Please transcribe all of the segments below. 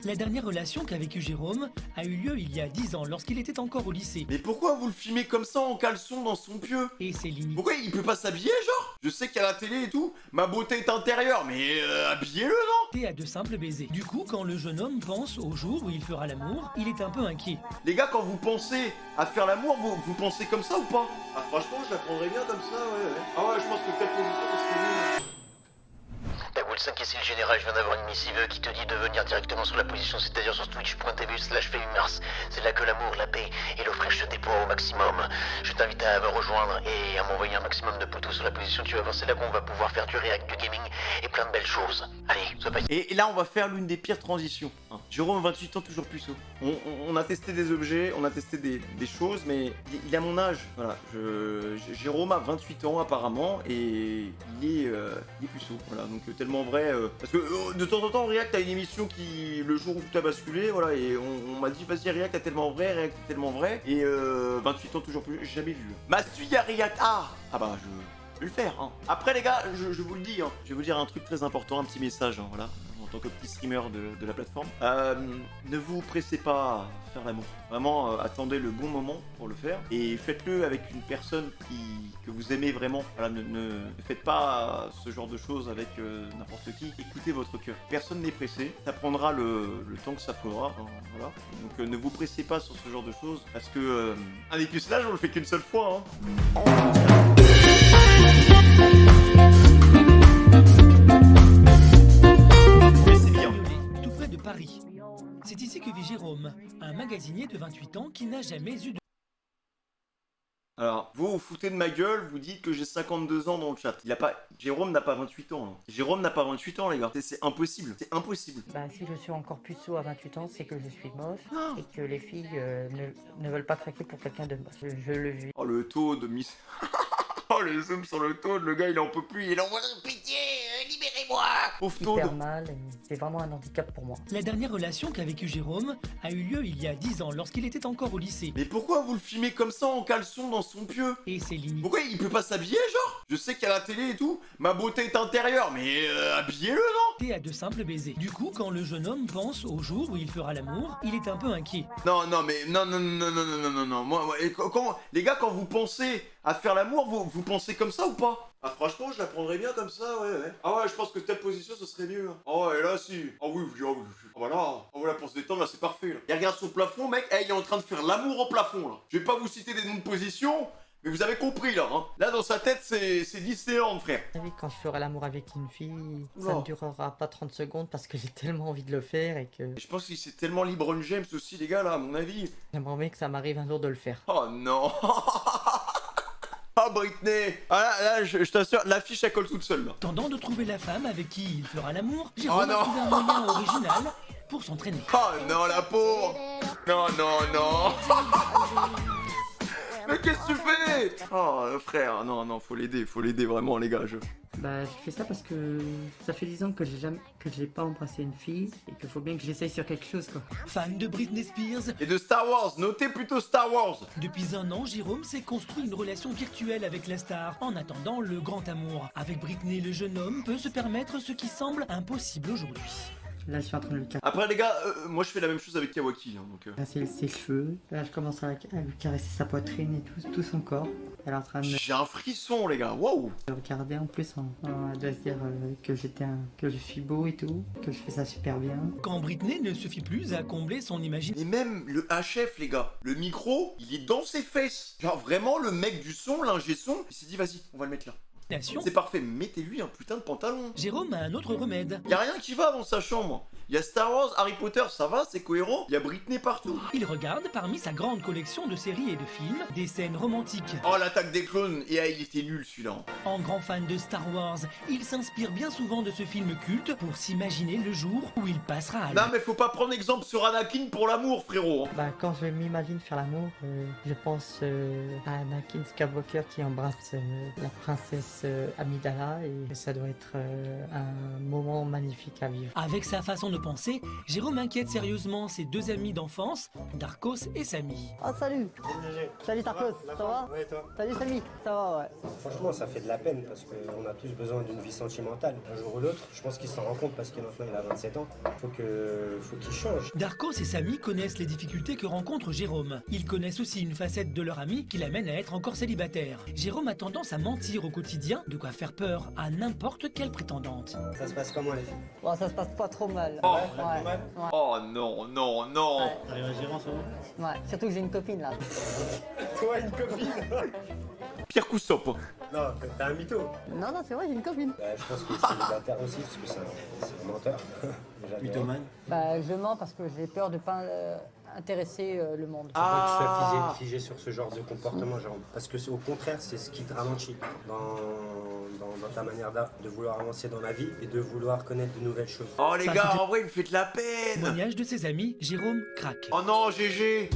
La dernière relation qu'a vécue Jérôme a eu lieu il y a 10 ans lorsqu'il était encore au lycée. Mais pourquoi vous le filmez comme ça en caleçon dans son pieu? Et ses limites. Pourquoi il peut pas s'habiller, genre? Je sais qu'il y a la télé et tout, ma beauté est intérieure, mais habillez-le, non? Et à de simples baisers. Du coup, quand le jeune homme pense au jour où il fera l'amour, il est un peu inquiet. Les gars, quand vous pensez à faire l'amour, vous pensez comme ça ou pas? Ah franchement, je la prendrais bien comme ça, ouais. Ah ouais, je pense que telle position, ça serait mieux. T'as Wilson qui est le général, je viens d'avoir une missive qui te dit de venir directement sur la position, c'est-à-dire sur twitch.tv/Mars. C'est là que l'amour, la paix et l'eau fraîche se déploient au maximum. Je t'invite à me rejoindre et à m'envoyer un maximum de potos sur la position, tu vas voir, c'est là qu'on va pouvoir faire du react, du gaming et plein de belles choses. Allez, sois pas... Et là, on va faire l'une des pires transitions. Hein. Jérôme, 28 ans, toujours puceau. On a testé des objets, on a testé des choses, mais il a mon âge. Voilà, Jérôme a 28 ans apparemment, et il est puceau. Voilà, donc tellement vrai. Parce que de temps en temps, on react à une émission qui, le jour où tout a basculé, voilà, et on m'a dit, vas-y, react à tellement vrai, react à tellement vrai. Et 28 ans, toujours plus, j'ai jamais vu. Massuy à react. Ah bah, je vais le faire. Hein. Après, les gars, je vous le dis, hein, je vais vous dire un truc très important, un petit message, hein, voilà. En tant que petit streamer de la plateforme. Ne vous pressez pas à faire l'amour. Vraiment, attendez le bon moment pour le faire. Et faites-le avec une personne que vous aimez vraiment. Voilà, ne faites pas ce genre de choses avec n'importe qui. Écoutez votre cœur. Personne n'est pressé. Ça prendra le temps que ça faudra. Hein, voilà. Donc ne vous pressez pas sur ce genre de choses. Parce que un épucelage, on le fait qu'une seule fois. Hein. Tout près de Paris. C'est ici que vit Jérôme, un magasinier de 28 ans qui n'a jamais eu de... Alors, vous vous foutez de ma gueule, vous dites que j'ai 52 ans dans le chat. Jérôme n'a pas 28 ans. Hein. Jérôme n'a pas 28 ans, les gars. C'est impossible. C'est impossible. Bah, si je suis encore puceau à 28 ans, c'est que je suis moche et que les filles ne veulent pas traquer pour quelqu'un de moche. Je le vis. Oh, le taux de Miss... Oh, le zoom sur le taux, le gars, il en peut plus. Il est en mode pitié, libérez-moi. Pauvre taux. Hyper mal et c'est vraiment un handicap pour moi. La dernière relation qu'a vécue Jérôme a eu lieu il y a 10 ans lorsqu'il était encore au lycée. Mais pourquoi vous le filmez comme ça en caleçon dans son pieu? Et ses limites. Pourquoi il peut pas s'habiller, genre? Je sais qu'il y a la télé et tout, ma beauté est intérieure, mais habillez-le, non? Et à de simples baisers. Du coup, quand le jeune homme pense au jour où il fera l'amour, il est un peu inquiet. Non, moi, les gars, quand vous pensez à faire l'amour, vous pensez comme ça ou pas? Ah franchement, je la prendrais bien comme ça, ouais. Ah ouais, je pense que telle position, ce serait mieux. Ah ouais, là, si. Ah oui. Ah bah là, ah voilà, pour se détendre, là, c'est parfait, là. Et regarde son plafond, mec, il est en train de faire l'amour en plafond, là. Je vais pas vous citer des noms de position, mais vous avez compris, là, hein. Là, dans sa tête, c'est Disneyland, frère. Vous savez, quand je ferai l'amour avec une fille, ça ne durera pas 30 secondes parce que j'ai tellement envie de le faire et que... Je pense que c'est tellement LeBron James aussi, les gars, là, à mon avis. J'aimerais bien que ça m'arrive un jour de le faire. Oh non. Ah Britney. Ah là, je t'assure, l'affiche elle colle toute seule là. Tendant de trouver la femme avec qui il fera l'amour, Jérôme non. a trouvé un moyen original pour s'entraîner. Oh non, la pauvre. Non. Mais qu'est-ce que tu fais? Oh frère, non, faut l'aider vraiment les gars. Bah, je fais ça parce que ça fait 10 ans que j'ai pas embrassé une fille et qu'il faut bien que j'essaye sur quelque chose, quoi. Fan de Britney Spears, Et de Star Wars, notez plutôt Star Wars. depuis un an, Jérôme s'est construit une relation virtuelle avec la star, en attendant le grand amour. Avec Britney, le jeune homme peut se permettre ce qui semble impossible aujourd'hui. Là, je suis en train de lui Après les gars, moi je fais la même chose avec Kawaki, hein, donc... casser ses cheveux. Là, je commence à lui caresser sa poitrine et tout son corps. Elle est en train de J'ai un frisson les gars, wow. me regarder en plus. Elle doit se dire que je suis beau et tout, que je fais ça super bien. Quand Britney ne suffit plus à combler son imagination, Et même le HF les gars, le micro, il est dans ses fesses. Genre vraiment le mec du son, l'ingé son, il s'est dit vas-y, on va le mettre là. C'est parfait, mettez-lui un putain de pantalon. Jérôme a un autre remède. Y a rien qui va dans sa chambre. Y a Star Wars, Harry Potter, ça va, c'est cohérent. Y a Britney partout. Il regarde parmi sa grande collection de séries et de films des scènes romantiques. Oh l'attaque des clones, et il était nul celui-là. En grand fan de Star Wars, il s'inspire bien souvent de ce film culte pour s'imaginer le jour où il passera à Non mais faut pas prendre exemple sur Anakin pour l'amour frérot. Bah, quand je m'imagine faire l'amour, je pense à Anakin Skywalker qui embrasse la princesse Miss Amidala et ça doit être un moment magnifique à vivre. Avec sa façon de penser, Jérôme inquiète sérieusement ses deux amis d'enfance, Darkos et Samy. Ah salut. Salut Darkos, ça va? Ouais, toi. Salut Samy, ça va ouais. Franchement, ça fait de la peine parce qu'on a tous besoin d'une vie sentimentale. Un jour ou l'autre, je pense qu'il s'en rend compte parce que maintenant il a 27 ans. Faut qu'il change. Darkos et Samy connaissent les difficultés que rencontre Jérôme. Ils connaissent aussi une facette de leur ami qui l'amène à être encore célibataire. Jérôme a tendance à mentir au quotidien, de quoi faire peur à n'importe quelle prétendante. Ça se passe comment les filles? Bon, ça se passe pas trop mal. Oh, Pas trop mal. Oh non, non, non. Ouais. T'arrives à gérer en ce moment? Ouais, surtout que j'ai une copine là. Toi, une copine? Pire coup sop. Non, t'as un mytho. Non, non, c'est vrai, j'ai une copine. Je pense qu'il est célibataire aussi parce que c'est un menteur. Mythomane. Bah, je mens parce que j'ai peur de pas intéresser le monde. Faut pas que tu sois figé sur ce genre de comportement, genre. Parce que au contraire, c'est ce qui te ralentit dans ta manière de vouloir avancer dans la vie et de vouloir connaître de nouvelles choses. Oh les Ça, gars, c'était- en vrai, il me fait de la peine. Témoignage de ses amis, Jérôme craque. Oh non, GG.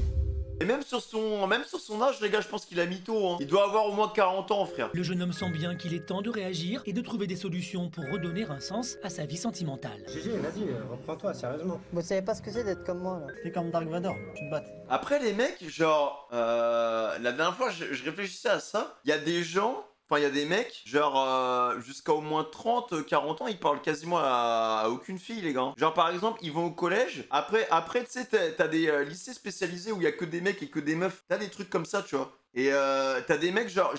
Et même sur son âge, les gars, je pense qu'il a mytho. Hein. Il doit avoir au moins 40 ans, frère. Le jeune homme sent bien qu'il est temps de réagir et de trouver des solutions pour redonner un sens à sa vie sentimentale. GG, vas-y, reprends-toi, sérieusement. Vous savez pas ce que c'est d'être comme moi là. T'es comme Dark Vador, tu te battes. Après, les mecs, genre, la dernière fois, je réfléchissais à ça. Il y a des gens, enfin, il y a des mecs, genre, jusqu'à au moins 30, 40 ans, ils parlent quasiment à aucune fille, les gars. Genre, par exemple, ils vont au collège. Après tu sais, t'as des lycées spécialisés où il y a que des mecs et que des meufs. T'as des trucs comme ça, tu vois. Et t'as des mecs, genre,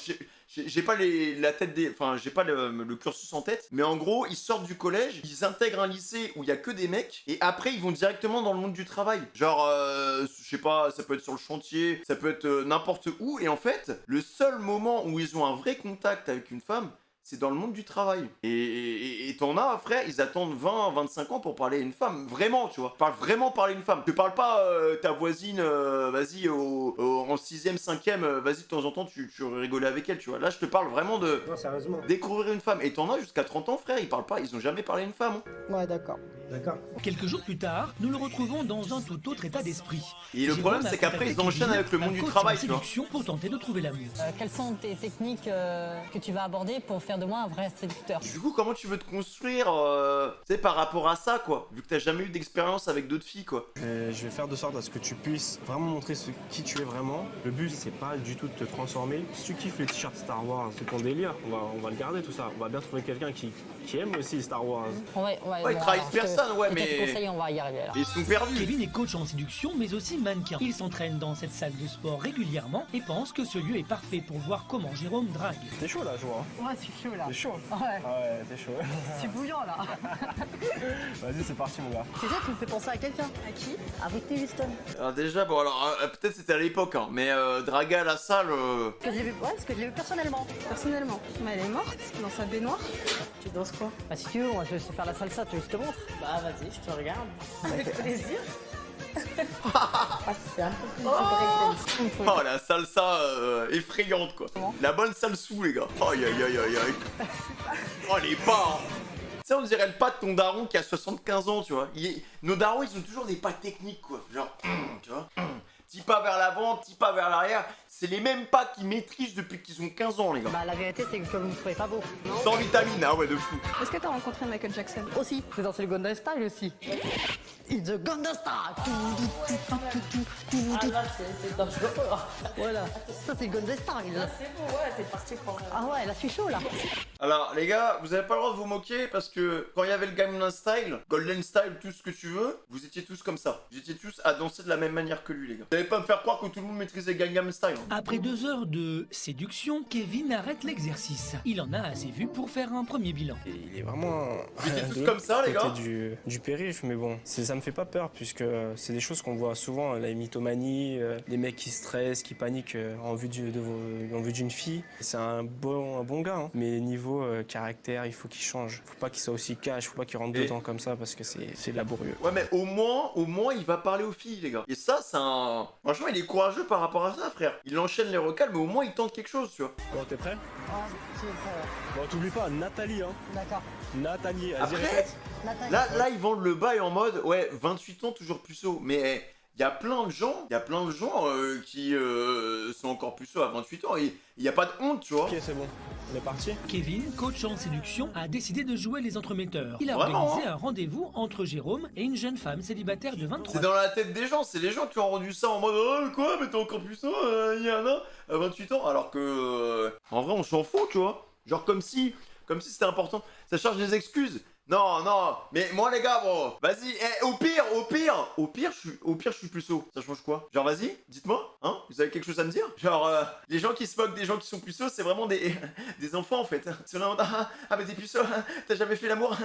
j'ai pas la tête des. Enfin, j'ai pas le cursus en tête, mais en gros, ils sortent du collège, ils intègrent un lycée où il y a que des mecs, et après, ils vont directement dans le monde du travail. Genre, je sais pas, ça peut être sur le chantier, ça peut être n'importe où, et en fait, le seul moment où ils ont un vrai contact avec une femme, c'est dans le monde du travail. Et t'en as, frère, ils attendent 20, 25 ans pour parler à une femme. Vraiment, tu vois. Parle vraiment parler à une femme. Je parle pas ta voisine, vas-y, en 6ème, 5ème, vas-y, de temps en temps, tu rigoles avec elle, tu vois. Là, je te parle vraiment de Non, sérieusement. découvrir une femme. Et t'en as jusqu'à 30 ans, frère, ils parlent pas, ils ont jamais parlé à une femme. Hein. Ouais, d'accord. D'accord. Quelques jours plus tard, nous le retrouvons dans un tout autre état d'esprit. Et le Jérôme problème, a c'est qu'après, ils contacté enchaînent Kevin, avec le monde un du coach travail, en tu vois. séduction pour tenter de trouver l'amour. Quelles sont tes techniques que tu vas aborder pour faire de moi un vrai séducteur? Du coup, comment tu veux te construire, tu sais, par rapport à ça, quoi. Vu que t'as jamais eu d'expérience avec d'autres filles, quoi. Je vais faire de sorte à ce que tu puisses vraiment montrer qui tu es vraiment. Le but, c'est pas du tout de te transformer. Si tu kiffes les t-shirts Star Wars, c'est ton délire, on va le garder tout ça. On va bien trouver quelqu'un qui aime aussi Star Wars. Ouais, ils trahissent personne, ouais, Je te mais conseille, on va y arriver là. ils sont perdus. Kevin est coach en séduction mais aussi mannequin. Il s'entraîne dans cette salle de sport régulièrement et pense que ce lieu est parfait pour voir comment Jérôme drague. T'es chaud là, je vois. Ouais, c'est chaud là. T'es chaud. Ouais, Ah ouais, t'es chaud. c'est bouillant là. Vas-y, c'est parti, mon gars. Tu sais, tu me fais penser à quelqu'un. À qui? À Whitney Houston. Alors déjà, bon alors, peut-être c'était à l'époque, hein, mais draguer à la salle... Parce que je l'ai vu, ouais, parce que je l'ai vu personnellement. Personnellement. Mais elle est morte dans sa baignoire. Tu danses quoi? Bah si tu veux, moi je sais faire la salsa, tu veux que je te montre? Bah vas-y, je te regarde. Avec plaisir. Ah, c'est un peu plus breakdance. Oh la salsa effrayante, quoi. La bonne salsou, les gars. Aïe aïe aïe aïe aïe. Oh les pas. Tu sais, on dirait le pas de ton daron qui a 75 ans, tu vois. Nos darons, ils ont toujours des pas techniques, quoi. Genre, tu vois. Petit pas vers l'avant, petit pas vers l'arrière. C'est les mêmes pas qu'ils maîtrisent depuis qu'ils ont 15 ans, les gars. Bah la vérité c'est que vous me trouvez pas beau. Sans vitamine, ah ouais, de fou. Est-ce que t'as rencontré Michael Jackson? Aussi, c'est dansé le Gangnam Style aussi. It's the Gangnam Style. Ah là c'est dangereux. Voilà, ça c'est le Gangnam Style. C'est beau, ouais, t'es parti pour... Ah ouais, là je suis chaud là. Alors, les gars, vous avez pas le droit de vous moquer parce que quand il y avait le Gangnam Style, Golden Style, tout ce que tu veux, vous étiez tous comme ça. Vous étiez tous à danser de la même manière que lui, les gars. Vous allez pas me faire croire que tout le monde maîtrisait Gangnam Style. Hein. Après 2 heures de séduction, Kevin arrête l'exercice. Il en a assez vu pour faire un premier bilan. Et il est vraiment... Vous étiez tous de comme ça, les côté gars. du périph', mais bon, ça me fait pas peur puisque c'est des choses qu'on voit souvent, la mythomanie, les mecs qui stressent, qui paniquent en vue d'une fille. C'est un bon gars, hein. Mais niveau caractère, il faut qu'il change. Faut pas qu'il soit aussi cash, faut pas qu'il rentre dedans comme ça parce que c'est laborieux. Ouais, mais au moins, il va parler aux filles, les gars. Et ça, c'est un... Franchement, il est courageux par rapport à ça, frère. Il enchaîne les recals, mais au moins, il tente quelque chose, tu vois. Bon, t'es prêt? Ah, c'est prêt. Bon, t'oublies pas, Nathalie, hein. D'accord. Nathalie, vas-y, Après, répète. Nathalie. là, ils vendent le bail en mode, ouais, 28 ans, toujours puceau. Mais il y a plein de gens qui sont encore puceaux à 28 ans et il n'y a pas de honte, tu vois. Ok, c'est bon, on est parti. Kevin, coach en séduction, a décidé de jouer les entremetteurs. Il a Vraiment, organisé un rendez-vous entre Jérôme et une jeune femme célibataire de 23 C'est dans la tête des gens, c'est les gens qui ont rendu ça en mode oh, quoi, mais t'es encore puceau, Yana, à 28 ans, alors que en vrai on s'en fout, tu vois. Genre comme si c'était important. Ça charge des excuses. Non, mais moi les gars, bon, vas-y, au pire, je suis puceau. Ça change quoi? Genre vas-y, dites-moi, hein, vous avez quelque chose à me dire? Genre, les gens qui se moquent des gens qui sont puceaux, c'est vraiment des enfants en fait. C'est vraiment, mais t'es puceau, t'as jamais fait l'amour.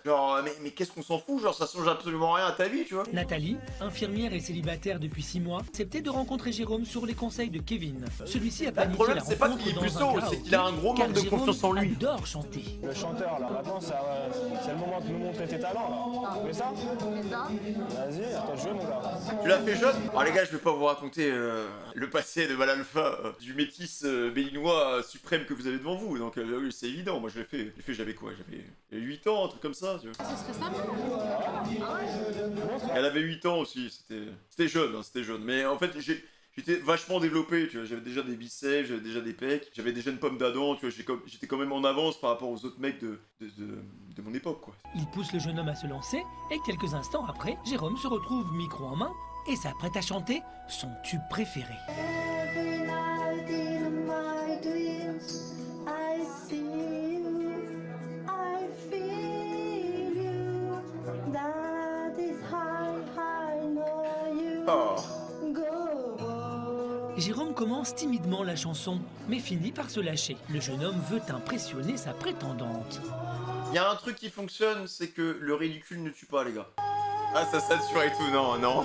Genre, mais qu'est-ce qu'on s'en fout? Genre, ça change absolument rien à ta vie, tu vois. Nathalie, infirmière et célibataire depuis 6 mois, acceptait de rencontrer Jérôme sur les conseils de Kevin. Celui-ci a Le planifié problème, la c'est pas rencontre qu'il est dans un puceau, karaoké, c'est qu'il a un gros car manque de Jérôme confiance en lui. adore chanter. Le chanteur, là, maintenant, c'est le moment de nous montrer tes talents, là. Tu fais ça? Vas-y, à toi de jouer, mon gars. Tu l'as fait jeune? Alors les gars, je vais pas vous raconter le passé de Mal-Alpha, du métis béninois suprême que vous avez devant vous, donc oui, c'est évident, moi je l'ai fait, j'avais quoi? J'avais 8 ans, un truc comme ça, tu vois. Ce serait simple. Elle avait 8 ans aussi, c'était jeune, mais en fait j'étais vachement développé, tu vois, j'avais déjà des biceps, j'avais déjà des pecs, j'avais déjà une pomme d'Adam, tu vois, j'étais quand même en avance par rapport aux autres mecs de mon époque, quoi. Il pousse le jeune homme à se lancer et quelques instants après, Jérôme se retrouve micro en main et s'apprête à chanter son tube préféré. Oh. Jérôme commence timidement la chanson, mais finit par se lâcher. Le jeune homme veut impressionner sa prétendante. Il y a un truc qui fonctionne, c'est que le ridicule ne tue pas, les gars. Ah, ça sature et tout, non.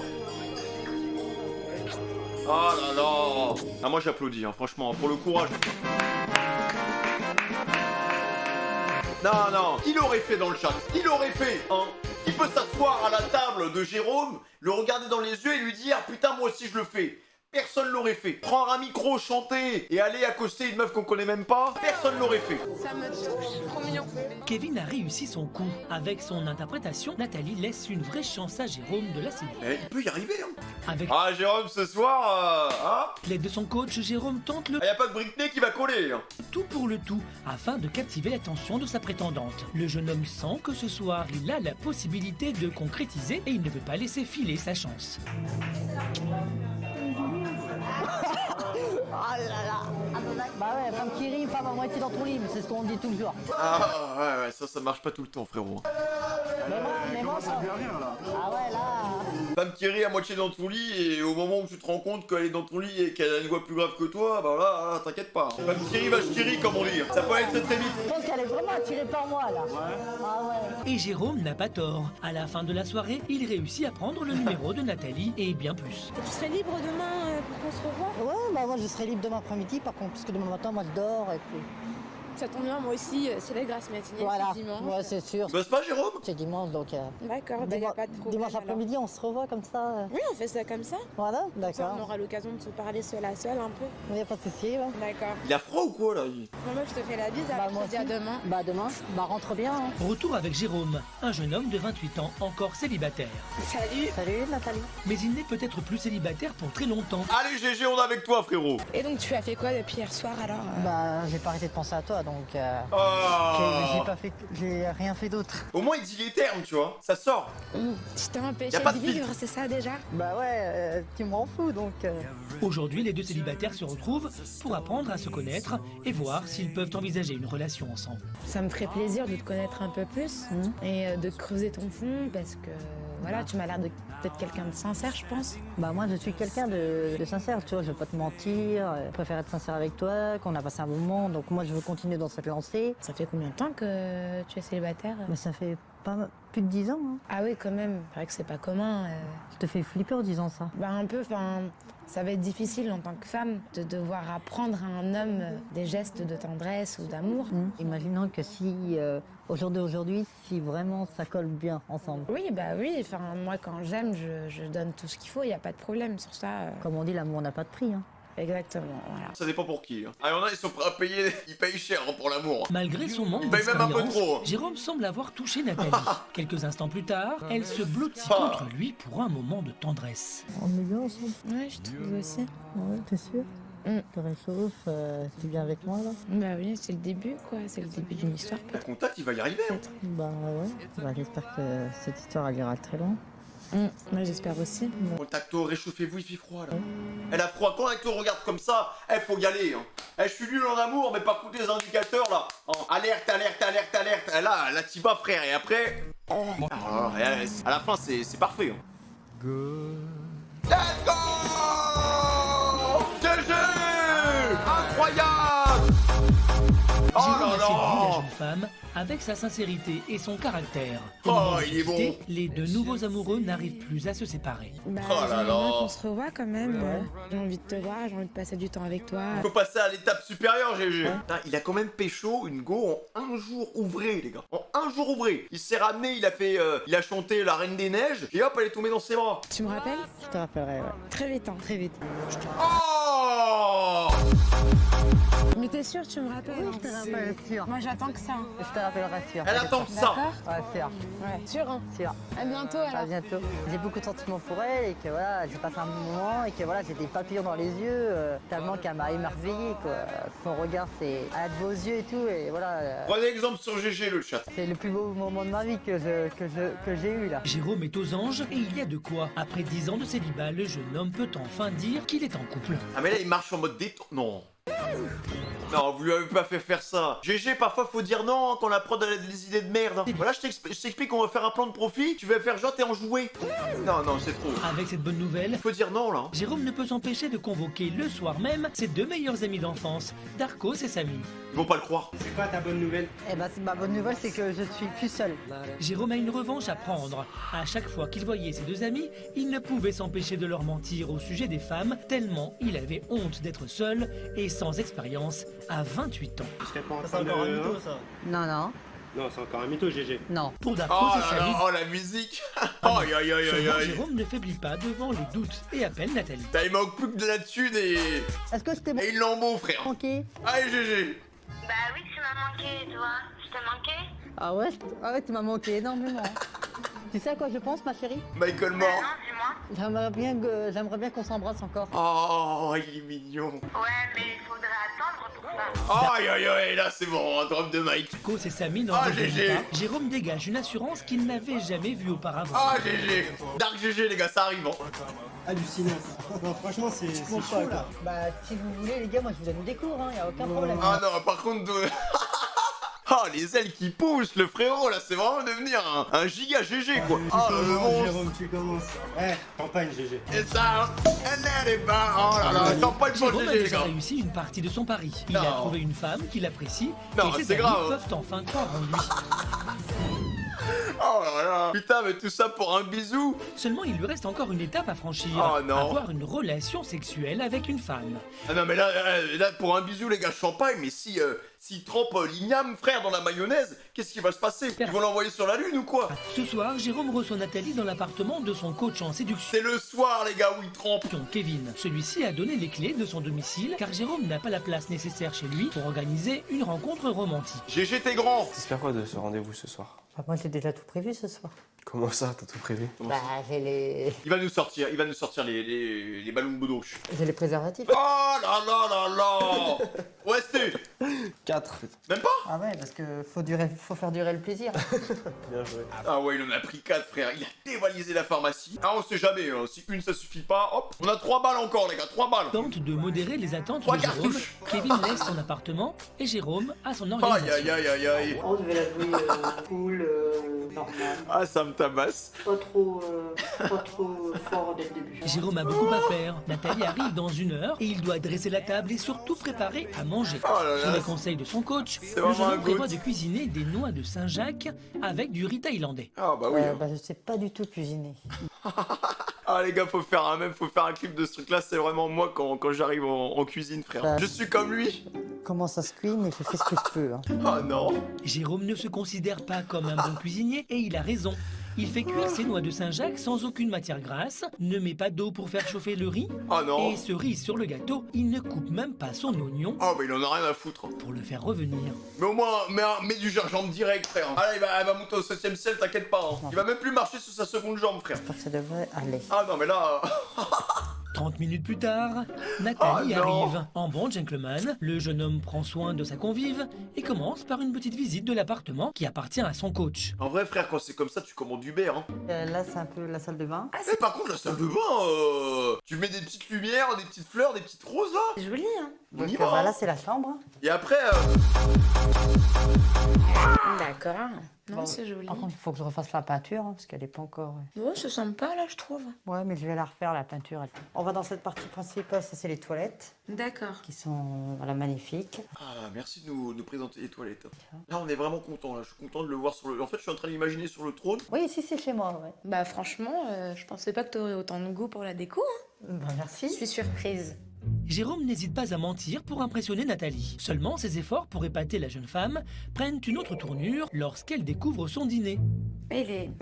Oh là là. Ah, moi j'applaudis, hein, franchement, pour le courage. Non, il aurait fait dans le chat, hein. Il peut s'asseoir à la table de Jérôme, le regarder dans les yeux et lui dire putain, moi aussi je le fais. Personne l'aurait fait. Prendre un micro, chanter et aller accoster une meuf qu'on connaît même pas, personne l'aurait fait. Ça me touche, trop mignon. Kevin a réussi son coup. Avec son interprétation, Nathalie laisse une vraie chance à Jérôme de la séduire. Il peut y arriver, hein. Avec Ah, Jérôme, ce soir, l'aide de son coach, Jérôme tente le y a pas de Britney qui va coller, hein. tout pour le tout, afin de captiver l'attention de sa prétendante. Le jeune homme sent que ce soir, il a la possibilité de concrétiser et il ne veut pas laisser filer sa chance. Ah là là. Bah ouais, femme qui rit, femme à moitié dans ton lit, mais c'est ce qu'on dit tout le jour. Ah, ouais, ça marche pas tout le temps, frérot. Mais moi, ça. Ah ouais, là. Femme qui rit à moitié dans ton lit et au moment où tu te rends compte qu'elle est dans ton lit et qu'elle a une voix plus grave que toi, bah là, t'inquiète pas. Femme qui rit, vache qui rit, comme on dit. Ça peut aller très très vite. Je pense qu'elle est vraiment attirée par moi, là. Ah ouais. Et Jérôme n'a pas tort. À la fin de la soirée, il réussit à prendre le numéro de Nathalie et bien plus. Tu serais libre demain pour qu'on se revoie? Ouais, bah moi je serai libre demain après-midi, par contre, puisque demain matin, moi je dors et puis. Ça tombe bien, moi aussi, c'est la grasse matinée, Voilà. c'est dimanche. Ouais, c'est sûr. Tu bosses pas, Jérôme? C'est dimanche, donc. D'accord, bah y a pas de problème. Dimanche alors. après-midi, on se revoit comme ça. Oui, on fait ça comme ça. Voilà, Ça, on d'accord. aura l'occasion de se parler seul à seul un peu. Il n'y a pas de souci, ouais. D'accord. Il a froid ou quoi, là? Bon, moi, je te fais la bise, Bah, alors moi je te dis à aussi. demain. Bah, demain. Bah, rentre bien. Hein. Retour avec Jérôme, un jeune homme de 28 ans, encore célibataire. Salut. Salut, Nathalie. Mais il n'est peut-être plus célibataire pour très longtemps. Allez, GG, on est avec toi, frérot. Et donc, tu as fait quoi depuis hier soir, alors Bah, j'ai pas arrêté de penser à toi, donc. J'ai rien fait d'autre. Au moins, il dit les termes, tu vois. Ça sort. Tu t'es empêché Y a pas de de vivre, c'est ça déjà? Bah ouais, tu m'en fous, donc. Aujourd'hui, les deux célibataires se retrouvent pour apprendre à se connaître et voir s'ils peuvent envisager une relation ensemble. Ça me ferait plaisir de te connaître un peu plus et de creuser ton fond parce que voilà, tu m'as l'air de peut-être quelqu'un de sincère, je pense. Bah moi je suis quelqu'un de sincère, tu vois, je veux pas te mentir, je préfère être sincère avec toi, qu'on a passé un bon moment, donc moi je veux continuer dans cette lancée. Ça fait combien de temps que tu es célibataire? Mais ça fait plus de 10 ans. Hein. Ah oui, quand même. C'est vrai que c'est pas commun. Je te fais flipper en disant ça. Bah un peu, enfin, ça va être difficile en tant que femme de devoir apprendre à un homme des gestes de tendresse ou d'amour. Imaginons que si, au jour d'aujourd'hui, si vraiment ça colle bien ensemble. Oui, bah oui. Enfin, moi, quand j'aime, je donne tout ce qu'il faut. Il n'y a pas de problème sur ça. Comme on dit, l'amour n'a pas de prix. Hein. Exactement, voilà. Ça dépend pour qui. Hein. Ah, y'en a, ils sont prêts à payer, ils payent cher hein, pour l'amour. Malgré son manque Il paye même un peu d'expérience, trop, hein. Jérôme semble avoir touché Nathalie. Quelques instants plus tard, elle se blottit contre lui pour un moment de tendresse. On est bien ensemble. Ouais, je trouve aussi. Ouais, t'es sûr? Te réchauffe, t'es bien avec moi là? Bah oui, c'est le début, quoi. C'est le début d'une histoire, Le contact, il va y arriver. Hein. Bah ouais, bah, j'espère que cette histoire elle ira très loin. Moi, j'espère aussi. Contacto, réchauffez-vous, il fait froid là. Elle a froid, quand elle te regarde comme ça, faut y aller. Hein. Je suis nul en amour, mais par contre les indicateurs là. Oh, alerte, alerte, alerte, alerte. Là t'y vas frère, et après... Oh. Alors, à la fin c'est parfait. Hein. Let's go GG incroyable. Oh Jérôme là a séduit la là. jeune femme avec sa sincérité et son caractère. Au Oh, moment de il est se quitter, bon. les deux nouveaux amoureux n'arrivent plus à se séparer. Bah, Oh là j'aimerais là. bien qu'on se revoie quand même. J'ai envie de te voir, j'ai envie de passer du temps avec toi. Faut passer à l'étape supérieure, GG. Putain, il a quand même pécho une go en un jour ouvré, les gars. En un jour ouvré. Il s'est ramené, il a chanté La Reine des Neiges, et hop, elle est tombée dans ses bras. Tu me rappelles? Je te rappellerai, ouais. Très vite, hein. Très vite. Oh Mais t'es sûr, tu me rappelles? Oui, je te rappelle, sûr. Moi, j'attends que ça. Hein. Je te rappellerai, sûr. Elle attend que ça. D'accord? Ouais, sûr. Ouais. Sûr, hein? Sûr. À bientôt, À alors. bientôt. J'ai beaucoup de sentiments pour elle et que voilà, j'ai passé un bon moment et que voilà, j'ai des papillons dans les yeux tellement qu'elle m'a émerveillé quoi. Son regard, c'est elle a de beaux yeux et tout et voilà. Prenez exemple sur GG, le chat. C'est le plus beau moment de ma vie que j'ai eu là. Jérôme est aux anges et il y a de quoi. Après 10 ans de célibat, le jeune homme peut enfin dire qu'il est en couple. Ah mais là, il marche en mode détente. Non. Non, vous lui avez pas fait faire ça. GG, parfois faut dire non quand la prod a des idées de merde. Voilà, je t'explique qu'on va faire un plan de profit, tu vas faire genre t'es enjoué. Non, non, c'est trop. Avec cette bonne nouvelle, Faut dire non là. Jérôme ne peut s'empêcher de convoquer le soir même ses deux meilleurs amis d'enfance, Darkos et Samy. Ils vont pas le croire. C'est quoi ta bonne nouvelle? Eh ben, ma bonne nouvelle, c'est que je suis plus seul. Jérôme a une revanche à prendre. À chaque fois qu'il voyait ses deux amis, il ne pouvait s'empêcher de leur mentir au sujet des femmes, tellement il avait honte d'être seul et sans expérience à 28 ans. Tu serais pas en train de... ça. Non, non, Non, c'est encore un mytho, GG. non. Pour Darkos Oh et là Samy, là, oh la musique. Aïe aïe aïe aïe seulement aïe. Jérôme ne faiblit pas devant les doutes et appelle Nathalie. Putain, il manque plus que de la thune et Est-ce que je t'ai il l'embaut frère. manqué? Allez GG. Bah oui, tu m'as manqué, toi. Je t'ai manqué? Ah ouais, tu m'as manqué énormément. Tu sais à quoi je pense, ma chérie? Michael Bah Moore. non, dis-moi. J'aimerais bien qu'on s'embrasse encore. Oh, il est mignon. Ouais, mais il faudrait attendre pour ça. Aïe aïe aïe, là c'est bon, un drop de Mike. Darkos et Samy n'en Ah, reviennent GG. pas. Jérôme dégage une assurance qu'il n'avait jamais vue auparavant. Ah GG. Dark GG les gars, ça arrive. Hein. Hallucinant. Non, franchement, c'est chaud là. Bah, si vous voulez, les gars, moi je vous donne des cours, hein, y a aucun problème. Ah non, par contre... Ah, les ailes qui poussent, le frérot, là, c'est vraiment devenir un giga GG, quoi. Ah, le monstre. Jérôme, tu commences. Ouais, campagne, GG. Et ça, elle est pas... Oh là là, champagne pour Jérôme a GG, les déjà gars. réussi une partie de son pari. Il a Non. trouvé une femme qu'il apprécie Non, et ses c'est amis grave. peuvent enfin croire en lui. Oh là là. Putain, mais tout ça pour un bisou. Seulement, il lui reste encore une étape à franchir. Oh non. Avoir une relation sexuelle avec une femme. Ah non, mais là, pour un bisou, les gars, champagne, mais s'il trempe l'igname, frère, dans la mayonnaise, qu'est-ce qui va se passer? Ils vont l'envoyer sur la lune ou quoi? Ce soir, Jérôme reçoit Nathalie dans l'appartement de son coach en séduction, C'est le soir, les gars, où il trempe. Kevin. Celui-ci a donné les clés de son domicile car Jérôme n'a pas la place nécessaire chez lui pour organiser une rencontre romantique. GG, t'es grand. T'espères quoi de ce rendez-vous ce soir? Bah, moi j'ai déjà tout prévu ce soir. Comment ça, t'as tout prévu? Bah, j'ai les Il va nous sortir les ballons de baudruche. préservatifs. Oh là là là là. Ouais, c'était 4. même pas. Ah ouais, parce que faut faire durer le plaisir. Bien joué. Ah ouais, il en a pris 4, frère. Il a dévalisé la pharmacie. Ah, on sait jamais, hein. Si une ça suffit pas, hop. On a 3 balles encore, les gars, 3 balles. Tente de modérer les attentes Trois de Jérôme. cartouches. Kevin laisse son appartement et Jérôme a son Aïe organisation. aïe aïe aïe aïe. On devait la jouer cool, normal. Ah, ça me tabasse. Pas trop fort dès le début. Jérôme a beaucoup à faire. Nathalie arrive dans 1 heure et il doit dresser la table et surtout préparer à manger. Oh là là. Sur les conseils de son coach, le vraiment jeune un homme prévoit goût. de cuisiner des noix de Saint-Jacques avec du riz thaïlandais. Ah bah oui. Bah, je sais pas du tout cuisiner. Ah les gars, faut faire un clip de ce truc-là. C'est vraiment moi quand j'arrive en cuisine, frère. Je suis comme lui. Comment ça se cuit, mais je fais ce que je peux. Hein. Oh non. Jérôme ne se considère pas comme un bon cuisinier et il a raison. Il fait cuire ses noix de Saint-Jacques sans aucune matière grasse, ne met pas d'eau pour faire chauffer le riz. Ah non. Et cerise sur le gâteau, il ne coupe même pas son oignon Oh, mais il en a rien à foutre. pour le faire revenir. Mais au moins, mets du gingembre direct, frère. Ah là, elle va monter au 7ème ciel, t'inquiète pas. Hein. Il va même plus marcher sur sa seconde jambe, frère. J'espère que ça devrait aller. Ah non, mais là... 30 minutes plus tard, Nathalie Oh non. arrive. En bon gentleman, le jeune homme prend soin de sa convive et commence par une petite visite de l'appartement qui appartient à son coach. En vrai, frère, quand c'est comme ça, tu commandes Uber, hein. Là, c'est un peu la salle de bain. Eh, par contre, la salle de bain, tu mets des petites lumières, des petites fleurs, des petites roses, là. C'est joli, hein. On y Donc, va, hein. là, c'est la chambre. Et après, D'accord. Non, Bon, c'est joli. Par contre, il faut que je refasse la peinture, hein, parce qu'elle n'est pas encore... Bon, c'est sympa, là, je trouve. Ouais, mais je vais la refaire, la peinture. On va dans cette partie principale, ça c'est les toilettes, D'accord. qui sont voilà, magnifiques. ah, merci de nous présenter les toilettes. Là, on est vraiment content, là. Je suis content de le voir sur le... En fait, je suis en train d'imaginer sur le trône. Oui, ici c'est chez moi, ouais. Bah, franchement, je pensais pas que t'aurais autant de goût pour la déco. Hein. Bah, merci. Je suis surprise. Jérôme n'hésite pas à mentir pour impressionner Nathalie. Seulement, ses efforts pour épater la jeune femme prennent une autre tournure lorsqu'elle découvre son dîner. Il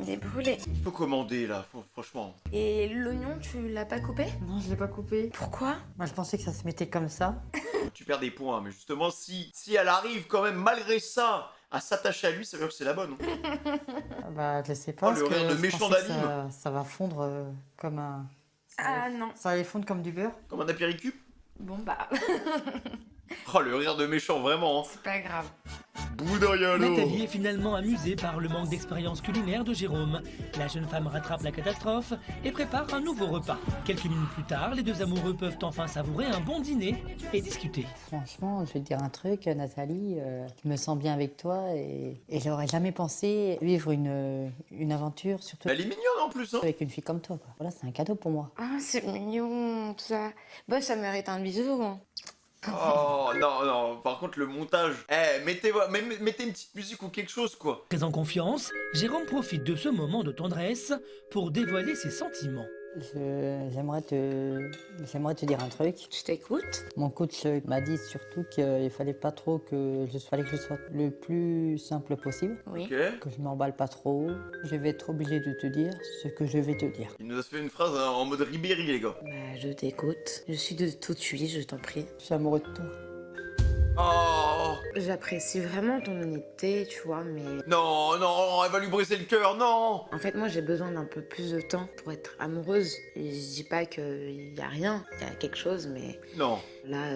est brûlé. Il faut commander, là, franchement. Et l'oignon, tu l'as pas coupé? Non, je l'ai pas coupé. Pourquoi? Moi, je pensais que ça se mettait comme ça. Tu perds des points, mais justement, si elle arrive quand même, malgré ça, à s'attacher à lui, ça veut dire que c'est la bonne. Hein. Bah, je sais pas. Oh, parce le que rire de je méchant pensais que d'anime. ça va fondre comme un... Ah non. Ça allait fondre comme du beurre. Comme un apéricube. Bon bah, Oh, le rire de méchant, vraiment. Hein. c'est pas grave. Nathalie est finalement amusée par le manque d'expérience culinaire de Jérôme. La jeune femme rattrape la catastrophe et prépare un nouveau repas. Quelques minutes plus tard, les deux amoureux peuvent enfin savourer un bon dîner et discuter. Franchement, je vais te dire un truc, Nathalie, je me sens bien avec toi et j'aurais jamais pensé vivre une aventure, surtout Elle est mignonne en plus, hein. avec une fille comme toi, quoi. Voilà, c'est un cadeau pour moi. Ah, c'est mignon, tout ça. Bah, ça mérite un bisou. Hein. Oh non, par contre le montage. Mettez une petite musique ou quelque chose quoi. Très en confiance, Jérôme profite de ce moment de tendresse pour dévoiler ses sentiments. J'aimerais te dire un truc. Je t'écoute. Mon coach m'a dit surtout qu'il fallait pas trop que je sois le plus simple possible, Oui. Ok. que je m'emballe pas trop. Je vais être obligé de te dire ce que je vais te dire. Il nous a fait une phrase hein, en mode Ribéry les gars. Bah, je t'écoute. Je suis de tout suite, je t'en prie. Je suis amoureux de toi. Oh J'apprécie vraiment ton honnêteté, tu vois, mais... non, elle va lui briser le cœur, non. En fait, moi, j'ai besoin d'un peu plus de temps pour être amoureuse. Et je dis pas qu'il y a rien, il y a quelque chose, mais Non, là,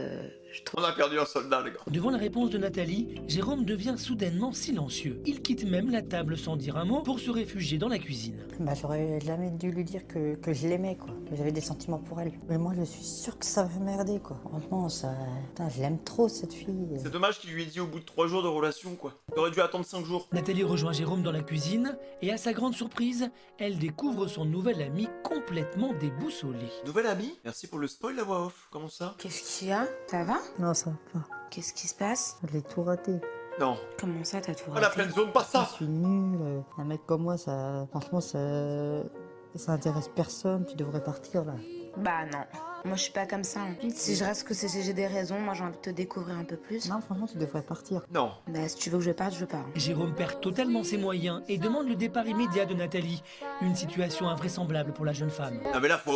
je trouve... on a perdu un soldat les gars. Devant la réponse de Nathalie, Jérôme devient soudainement silencieux. Il quitte même la table sans dire un mot pour se réfugier dans la cuisine. Bah, j'aurais jamais dû lui dire que je l'aimais, quoi. Que j'avais des sentiments pour elle. Mais moi, je suis sûre que ça va merder, quoi. Franchement, ça... Putain, je l'aime trop, cette fille. C'est dommage qu'il lui ait dit au bout de 3 jours de relation quoi. Il aurait dû attendre 5 jours. Nathalie rejoint Jérôme dans la cuisine et à sa grande surprise, elle découvre son nouvel ami complètement déboussolé. Nouvelle amie. Merci pour le spoil la voix off. Comment ça? Qu'est-ce qu'il y a? Ça va? Non, ça va pas. Qu'est-ce qui se passe? Je l'ai tout raté. Non. Comment ça, t'as tout Oh la raté? friendzone, pas Je ça. suis nul. Un mec comme moi, ça... Franchement, ça intéresse personne. Tu devrais partir, là. Bah non. Moi, je suis pas comme ça. Hein. Si je reste que si j'ai des raisons, moi, j'ai envie de te découvrir un peu plus. Non, franchement, tu devrais partir. Non. Bah, si tu veux que je parte, je pars. Jérôme perd totalement ses moyens et demande le départ immédiat de Nathalie. Une situation invraisemblable pour la jeune femme. Non mais là faut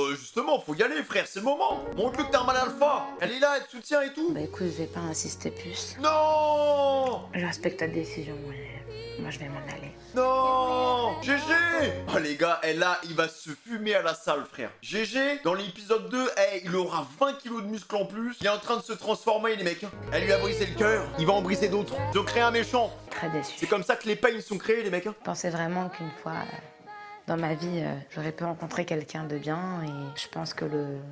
y aller frère, c'est le moment. Montre-lui que t'es un mal alpha. Elle est là, elle te soutient et tout. Bah écoute, je vais pas insister plus. Non. Je respecte ta décision, moi je vais m'en aller. Non. GG. Oh les gars, là, il va se fumer à la salle frère. GG, dans l'épisode 2, il aura 20 kilos de muscles en plus. Il est en train de se transformer les mecs. Elle lui a brisé le cœur, il va en briser d'autres. Ils ont créé un méchant. Très déçu. C'est comme ça que les pains sont créés les mecs. Je pensais vraiment qu'une fois dans ma vie, j'aurais pu rencontrer quelqu'un de bien et je pense que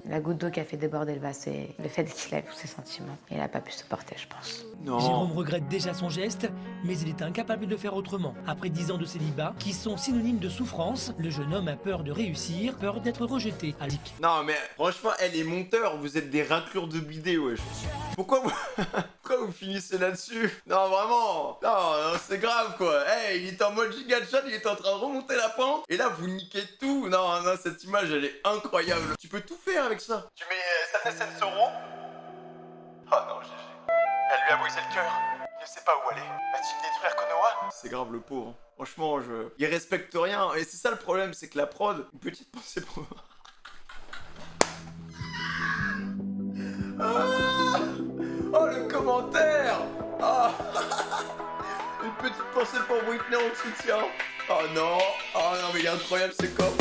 la goutte d'eau qui a fait déborder le vase, c'est le fait qu'il ait tous ses sentiments. Il n'a pas pu supporter, je pense. Non. Jérôme regrette déjà son geste, mais il est incapable de faire autrement. Après 10 ans de célibat, qui sont synonymes de souffrance, le jeune homme a peur de réussir, peur d'être rejeté. Alic. Non mais franchement, les monteurs, vous êtes des raclures de bidets wesh. Pourquoi vous finissez là-dessus? Non vraiment, non c'est grave quoi. Il est en mode giga chat, il est en train de remonter la pente. Et là vous niquez tout. Non, cette image elle est incroyable. Tu peux tout faire avec ça. Tu mets Sadness and Sorrow. Oh non, GG. Elle lui a brisé le cœur. Il ne sait pas où aller. Va-t-il détruire Konoha? C'est grave le pauvre. Franchement, il respecte rien. Et c'est ça le problème, c'est que la prod, une petite pensée pour... Ah oh, le commentaire. Ah une petite pensée pour Whitney, on te soutient. Oh non, mais il est incroyable ce corps.